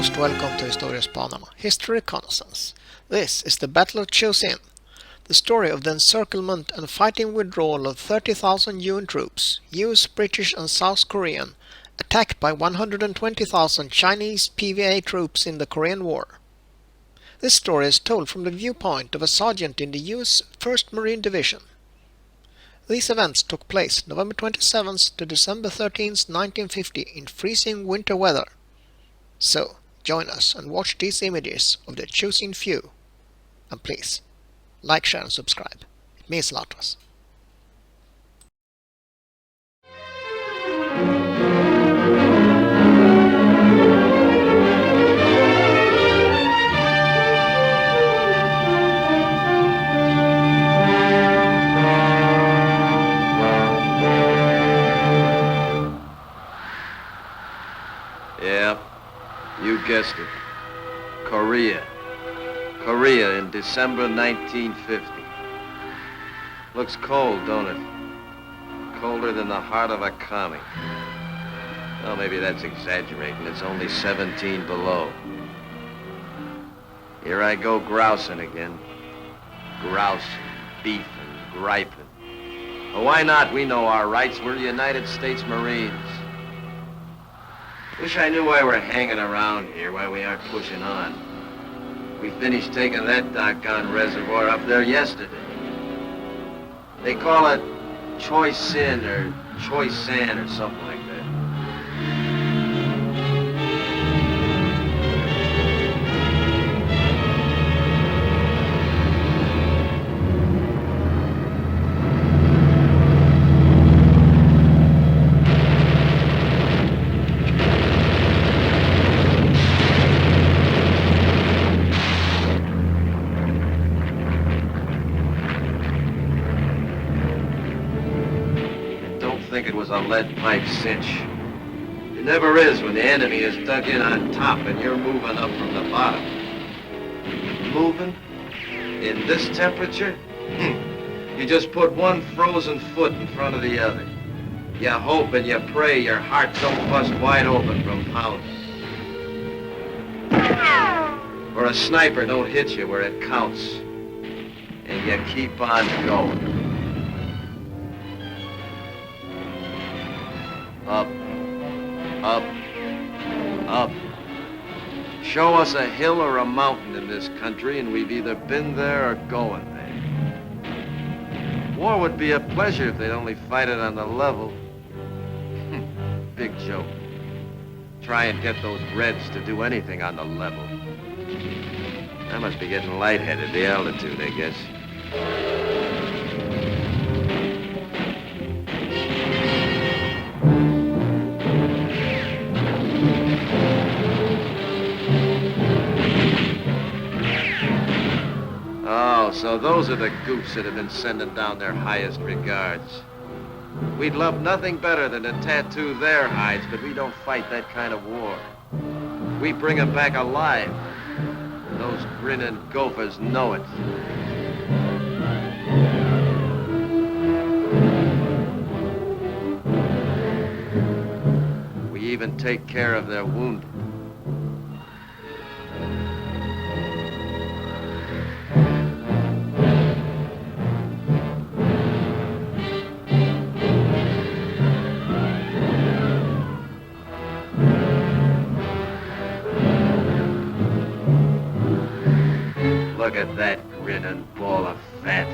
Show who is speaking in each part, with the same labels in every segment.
Speaker 1: most welcome to Historiespanarna, History Reconnaissance. This is the Battle of Chosin, the story of the encirclement and fighting withdrawal of 30,000 UN troops, US, British and South Korean, attacked by 120,000 Chinese PVA troops in the Korean War. This story is told from the viewpoint of a sergeant in the US 1st Marine Division. These events took place November 27th to December 13th, 1950 in freezing winter weather. So, join us and watch these images of the Chosin few. And please, like, share and subscribe. It means a lot to us.
Speaker 2: Yeah, you guessed it. Korea. Korea in December 1950. Looks cold, don't it? Colder than the heart of a commie. Well, maybe that's exaggerating. It's only 17 below. Here I go grousing again. Grousing, beefing, griping. Well, why not? We know our rights. We're United States Marines. Wish I knew why we're hanging around here, why we aren't pushing on. We finished taking that doggone reservoir up there yesterday. They call it Chosin or Chosin or something like that. Think it was a lead pipe cinch. It never is when the enemy is dug in on top and you're moving up from the bottom. Moving? In this temperature? You just put one frozen foot in front of the other. You hope and you pray your heart don't bust wide open from pounding. Or a sniper don't hit you where it counts. And you keep on going. Up, up, up. Show us a hill or a mountain in this country and we've either been there or going there. War would be a pleasure if they'd only fight it on the level. Big joke. Try and get those Reds to do anything on the level. I must be getting lightheaded, the altitude, I guess. Oh, so those are the goofs that have been sending down their highest regards. We'd love nothing better than to tattoo their hides, but we don't fight that kind of war. We bring them back alive. And those grinning gophers know it. We even take care of their wounded. Look at that grinning ball of fat.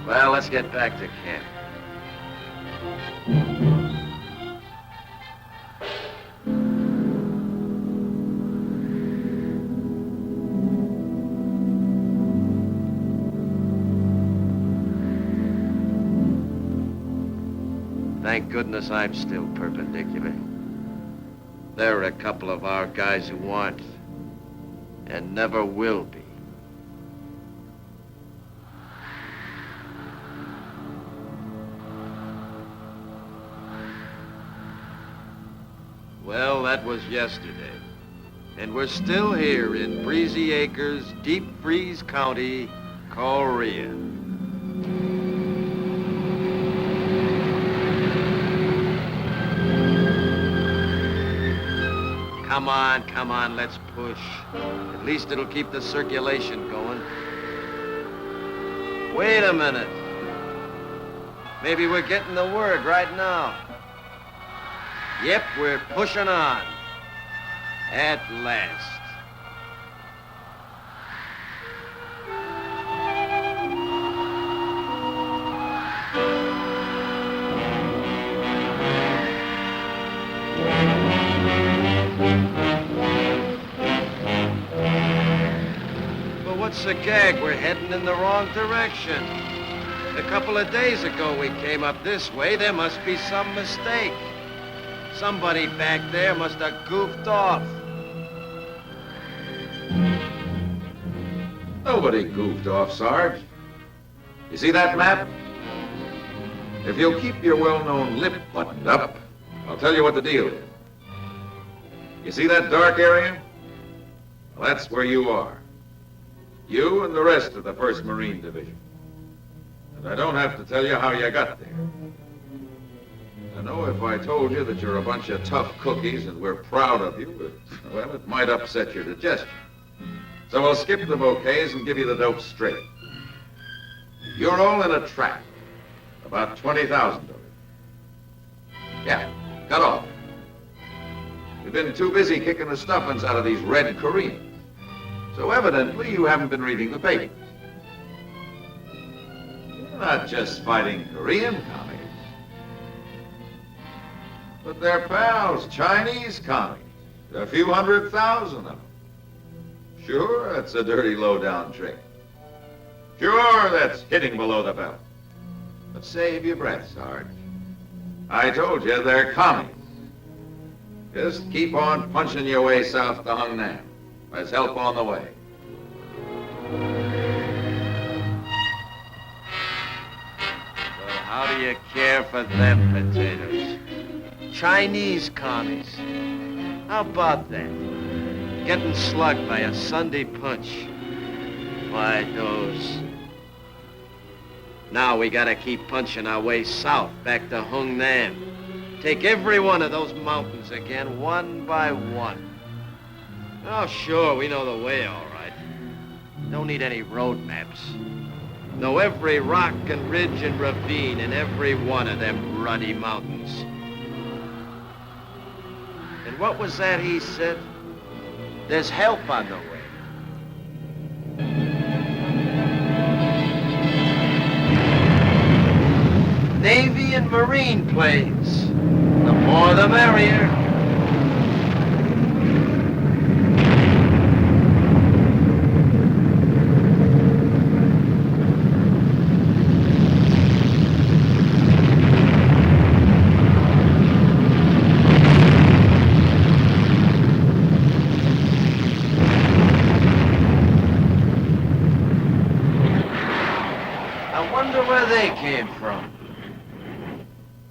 Speaker 2: Well, let's get back to camp. Thank goodness I'm still perpendicular. There are a couple of our guys who aren't, and never will be. Well, that was yesterday. And we're still here in Breezy Acres, Deep Freeze County, Korea. Come on, let's push. At least it'll keep the circulation going. Wait a minute. Maybe we're getting the word right now. Yep, we're pushing on. At last. But what's the gag? We're heading in the wrong direction. A couple of days ago we came up this way. There must be some mistake. Somebody back there must have goofed off.
Speaker 3: Nobody goofed off, Sarge. You see that map? If you'll keep your well-known lip buttoned up, I'll tell you what the deal is. You see that dark area? Well, that's where you are. You and the rest of the 1st Marine Division. And I don't have to tell you how you got there. I know if I told you that you're a bunch of tough cookies and we're proud of you, it might upset your digestion. So I'll skip the bouquets and give you the dope straight. You're all in a trap. About 20,000 of it. Yeah, cut off. You've been too busy kicking the stuffings out of these red Koreans. So evidently you haven't been reading the papers. You're not just fighting Korean commies, but they're pals, Chinese commies. A few 100,000 of them. Sure, that's a dirty low-down trick. Sure, that's hitting below the belt. But save your breath, Sarge. I told you they're commies. Just keep on punching your way south to Hungnam. There's help on the way.
Speaker 2: Well, how do you care for them potatoes? Chinese commies. How about that? Getting slugged by a Sunday punch. Why, those... Now we gotta keep punching our way south, back to Hungnam. Take every one of those mountains again, one by one. Oh, sure, we know the way, all right. Don't need any road maps. Know every rock and ridge and ravine in every one of them ruddy mountains. And what was that he said? There's help on the way. Navy and Marine planes. The more the merrier. I wonder where they came from.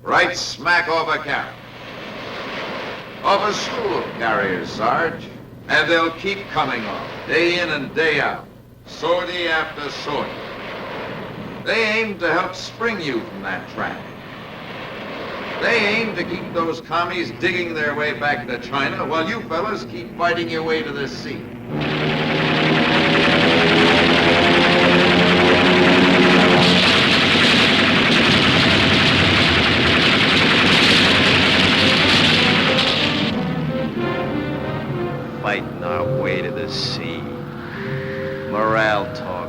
Speaker 3: Right smack off a carrier. Off a school of carriers, Sarge. And they'll keep coming off, day in and day out. Sortie after sortie. They aim to help spring you from that trap. They aim to keep those commies digging their way back to China while you fellas keep fighting your way to the sea.
Speaker 2: Fighting our way to the sea. Morale talk.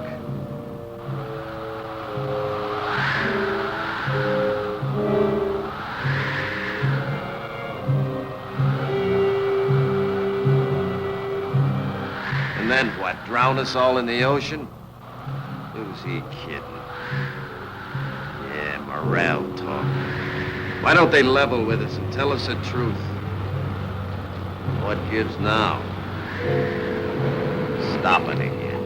Speaker 2: And then what, drown us all in the ocean? Who's he kidding? Yeah, morale talk. Why don't they level with us and tell us the truth? What gives now? Stopping again.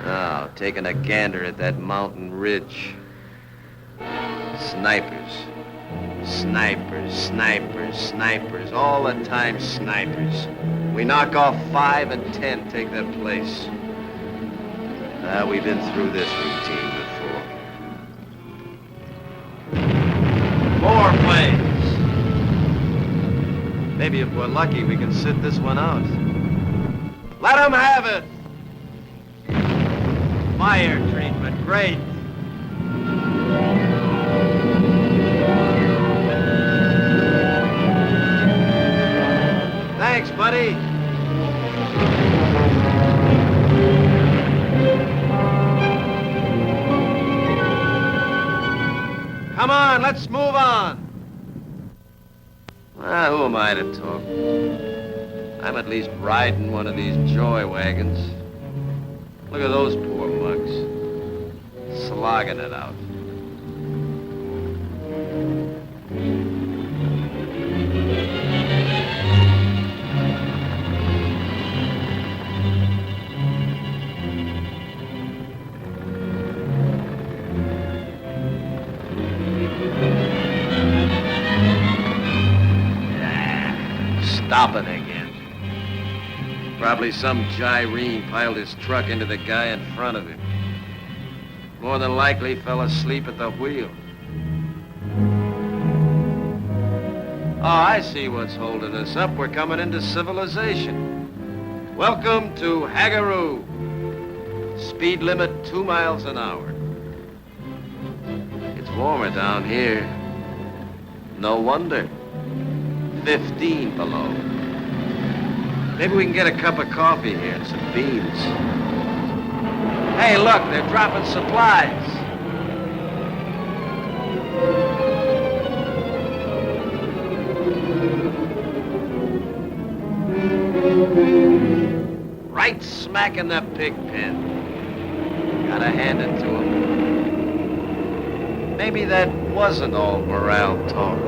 Speaker 2: Now, taking a gander at that mountain ridge. Snipers. Snipers, snipers, snipers, all the time snipers. We knock off 5 and 10, take their place. We've been through this routine before. More planes. Maybe if we're lucky, we can sit this one out. Let them have it! Fire treatment, great. Thanks, buddy. Come on, let's move on. Well, who am I to talk? I'm at least riding one of these joy wagons. Look at those poor mugs, slogging it out. Stopping again. Probably some gyrene piled his truck into the guy in front of him. More than likely fell asleep at the wheel. Oh, I see what's holding us up. We're coming into civilization. Welcome to Hagaroo. Speed limit 2 miles an hour. It's warmer down here. No wonder. 15 below. Maybe we can get a cup of coffee here and some beans. Hey, look, they're dropping supplies. Right smack in the pig pen. Gotta hand it to him. Maybe that wasn't all morale talk.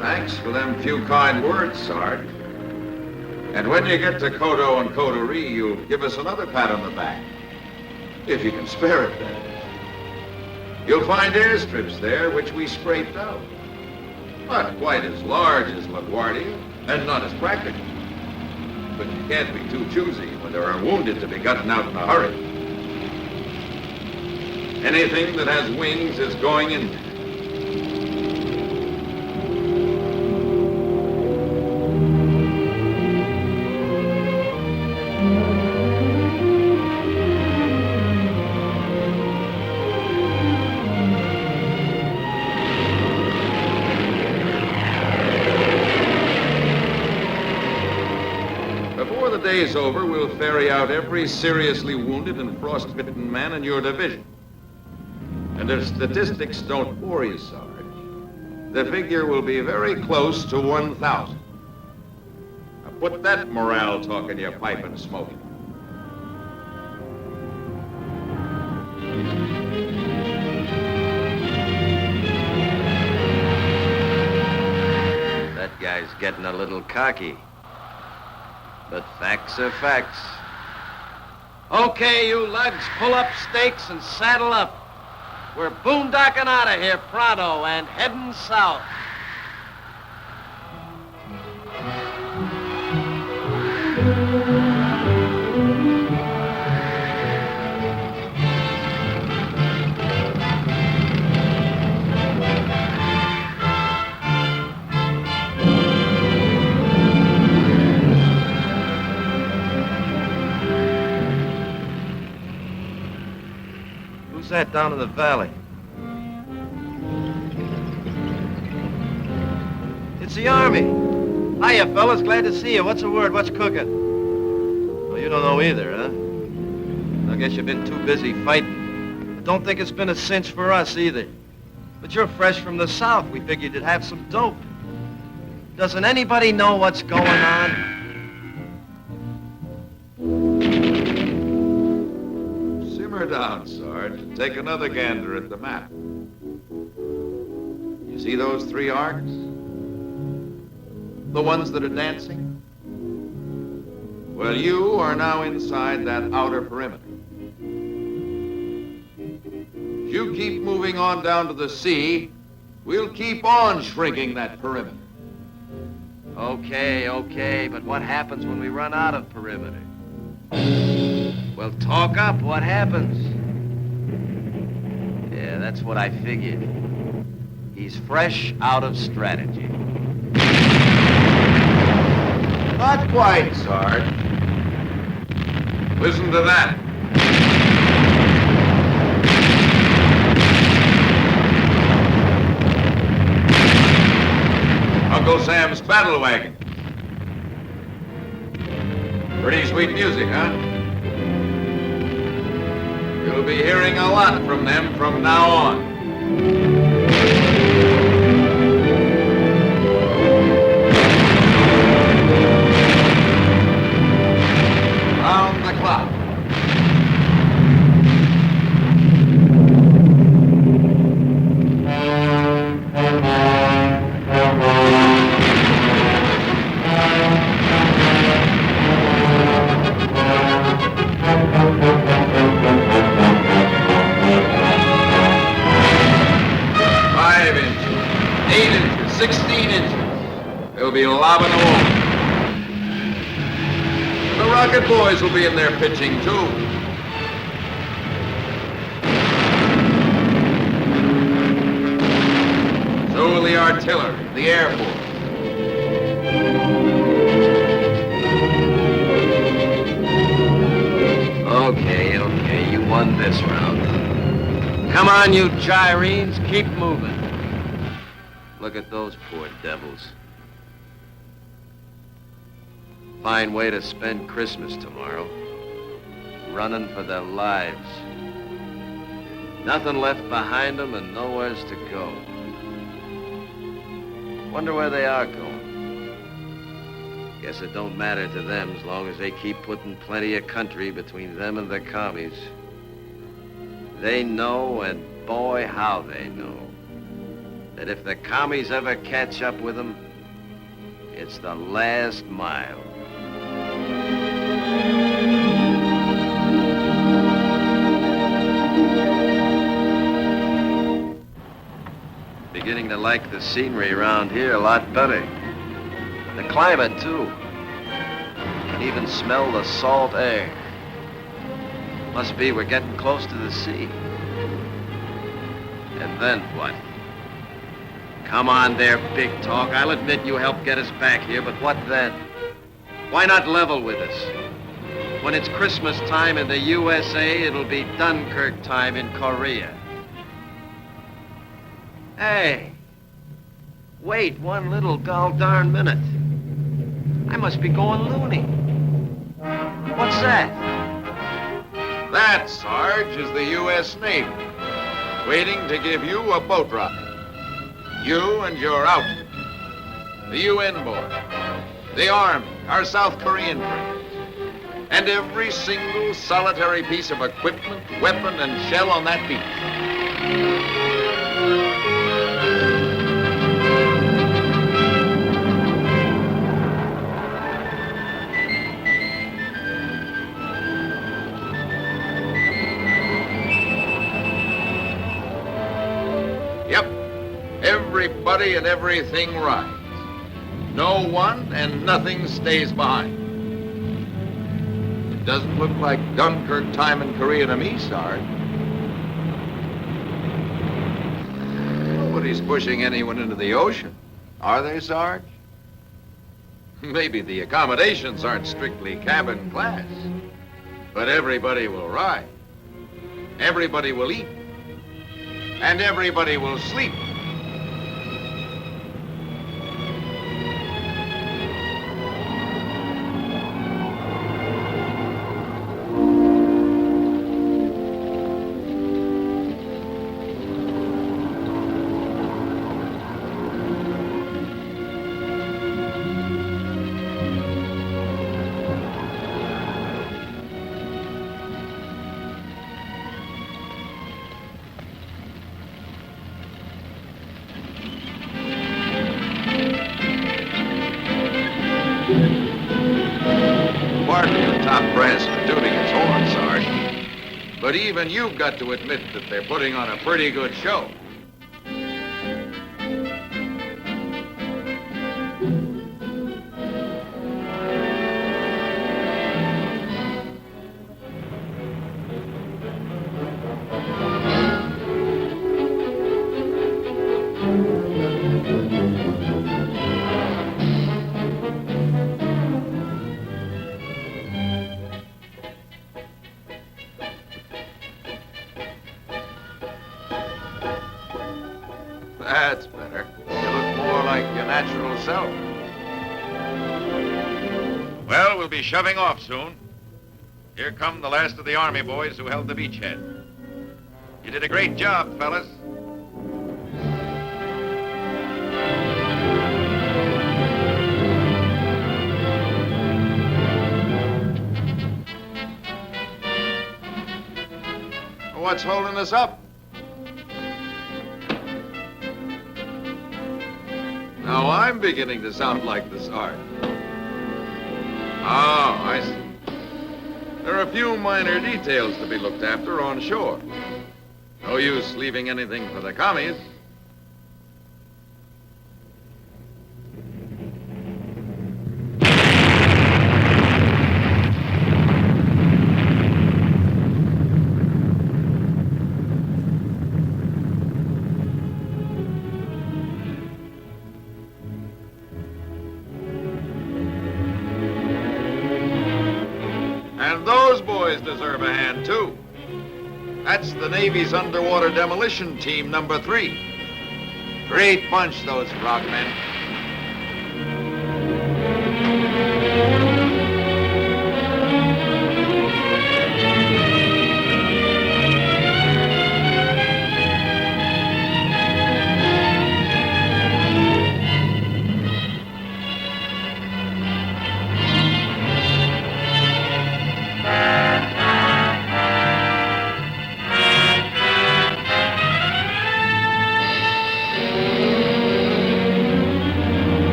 Speaker 3: Thanks for them few kind words, Sarge. And when you get to Kodo and Coterie, you'll give us another pat on the back. If you can spare it, then. You'll find airstrips there which we scraped out. Not quite as large as LaGuardia, and not as practical. But you can't be too choosy when there are wounded to be gotten out in a hurry. Anything that has wings is going in there. Before the day's over, we'll ferry out every seriously wounded and frostbitten man in your division. And if statistics don't bore you, Sarge, the figure will be very close to 1,000. Now put that morale talk in your pipe and smoke it.
Speaker 2: That guy's getting a little cocky. But facts are facts. Okay, you lugs, pull up stakes and saddle up. We're boondocking out of here pronto and heading south. Who's that down in the valley? It's the Army. Hiya, fellas. Glad to see you. What's the word? What's cooking? Well, you don't know either, huh? I guess you've been too busy fighting. I don't think it's been a cinch for us either. But you're fresh from the south. We figured you'd have some dope. Doesn't anybody know what's going on?
Speaker 3: Simmer down, Sarge, and take another gander at the map. You see those 3 arcs? The ones that are dancing? Well, you are now inside that outer perimeter. You keep moving on down to the sea, we'll keep on shrinking that perimeter.
Speaker 2: Okay, but what happens when we run out of perimeter? Well, talk up, what happens? Yeah, that's what I figured. He's fresh out of strategy.
Speaker 3: Not quite, Sarge. Listen to that. Uncle Sam's battle wagon. Pretty sweet music, huh? You'll be hearing a lot from them from now on. Round the clock. 16 inches. They'll be lobbing along. The Rocket Boys will be in there pitching, too. So will the artillery, the Air Force.
Speaker 2: Okay, you won this round. Come on, you gyrenes, keep moving. Look at those poor devils. Fine way to spend Christmas tomorrow. Running for their lives. Nothing left behind them and nowheres to go. Wonder where they are going. Guess it don't matter to them as long as they keep putting plenty of country between them and the commies. They know, and boy, how they know, that if the commies ever catch up with them, it's the last mile. Beginning to like the scenery around here a lot better. The climate, too. Can even smell the salt air. Must be we're getting close to the sea. And then what? Come on there, big talk. I'll admit you helped get us back here, but what then? Why not level with us? When it's Christmas time in the USA, it'll be Dunkirk time in Korea. Hey, wait one little gall-darn minute. I must be going loony. What's that?
Speaker 3: That, Sarge, is the U.S. Navy, waiting to give you a boat ride. You and your outfit, the UN board, the Army, our South Korean friends, and every single solitary piece of equipment, weapon, and shell on that beach. Everybody and everything rides. No one and nothing stays behind. It doesn't look like Dunkirk time in Korea to me, Sarge. Nobody's pushing anyone into the ocean, are they, Sarge? Maybe the accommodations aren't strictly cabin class, but everybody will ride. Everybody will eat. And everybody will sleep. Pardon the top brass for tooting its horn, Sarge. But even you've got to admit that they're putting on a pretty good show. That's better. You look more like your natural self.
Speaker 4: Well, we'll be shoving off soon. Here come the last of the Army boys who held the beachhead. You did a great job, fellas.
Speaker 3: What's holding us up? Now I'm beginning to sound like the sergeant. Oh, I see. There are a few minor details to be looked after on shore. No use leaving anything for the commies. And those boys deserve a hand, too. That's the Navy's Underwater Demolition Team number 3.
Speaker 2: Great bunch, those frogmen.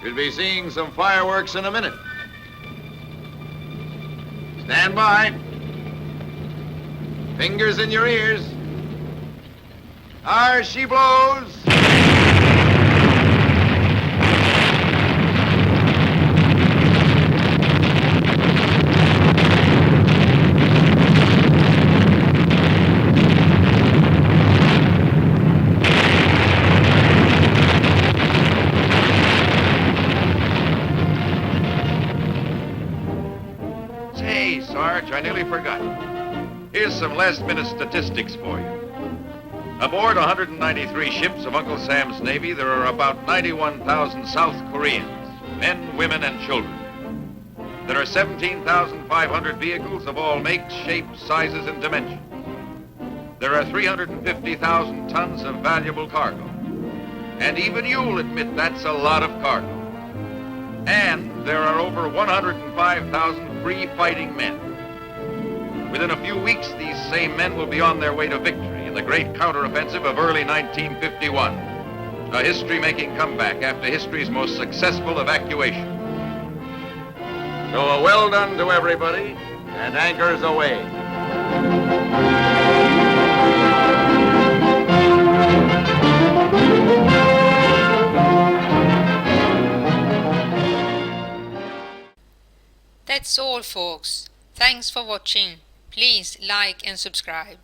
Speaker 3: You'll be seeing some fireworks in a minute. Stand by. Fingers in your ears. There she blows.
Speaker 4: Say, Sarge, I nearly forgot. Here's some last-minute statistics for you. Aboard 193 ships of Uncle Sam's Navy, there are about 91,000 South Koreans, men, women, and children. There are 17,500 vehicles of all makes, shapes, sizes, and dimensions. There are 350,000 tons of valuable cargo. And even you'll admit that's a lot of cargo. And there are over 105,000 free fighting men. Within a few weeks, these same men will be on their way to victory in the great counteroffensive of early 1951, a history-making comeback after history's most successful evacuation.
Speaker 3: So a well done to everybody, and anchors away.
Speaker 5: That's all, folks. Thanks for watching. Please like and subscribe.